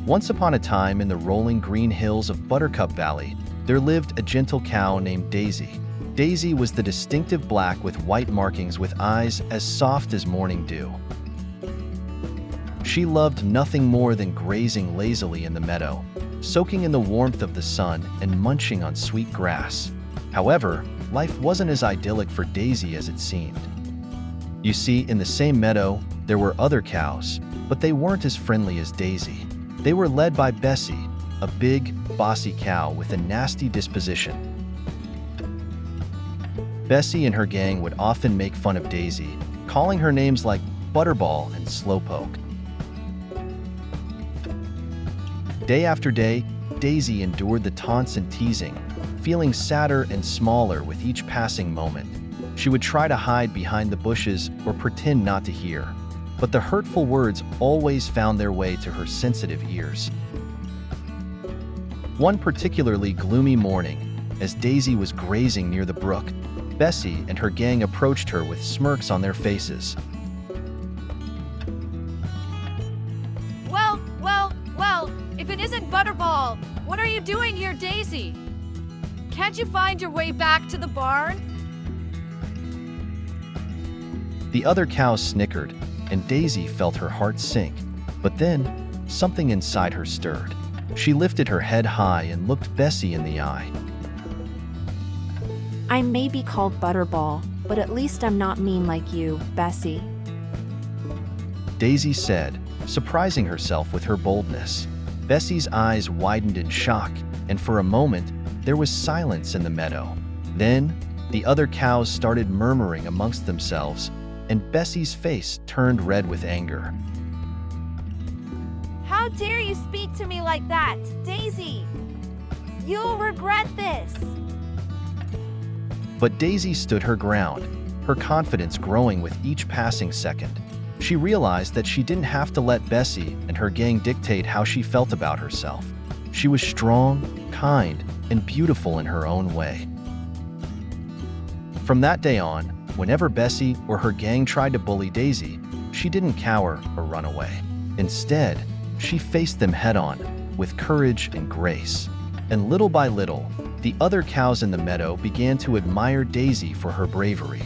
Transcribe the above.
Once upon a time in the rolling green hills of Buttercup Valley, there lived a gentle cow named Daisy. Daisy was the distinctive black with white markings with eyes as soft as morning dew. She loved nothing more than grazing lazily in the meadow, soaking in the warmth of the sun and munching on sweet grass. However, life wasn't as idyllic for Daisy as it seemed. You see, in the same meadow, there were other cows, but they weren't as friendly as Daisy. They were led by Bessie, a big, bossy cow with a nasty disposition. Bessie and her gang would often make fun of Daisy, calling her names like Butterball and Slowpoke. Day after day, Daisy endured the taunts and teasing, feeling sadder and smaller with each passing moment. She would try to hide behind the bushes or pretend not to hear, but the hurtful words always found their way to her sensitive ears. One particularly gloomy morning, as Daisy was grazing near the brook, Bessie and her gang approached her with smirks on their faces. Well, if it isn't Butterball, what are you doing here, Daisy? Can't you find your way back to the barn? The other cows snickered, and Daisy felt her heart sink. But then, something inside her stirred. She lifted her head high and looked Bessie in the eye. I may be called Butterball, but at least I'm not mean like you, Bessie. Daisy said, surprising herself with her boldness. Bessie's eyes widened in shock, and for a moment, there was silence in the meadow. Then, the other cows started murmuring amongst themselves, and Bessie's face turned red with anger. How dare you speak to me like that, Daisy? You'll regret this. But Daisy stood her ground, her confidence growing with each passing second. She realized that she didn't have to let Bessie and her gang dictate how she felt about herself. She was strong, kind, and beautiful in her own way. From that day on, whenever Bessie or her gang tried to bully Daisy, she didn't cower or run away. Instead, she faced them head-on, with courage and grace. And little by little, the other cows in the meadow began to admire Daisy for her bravery.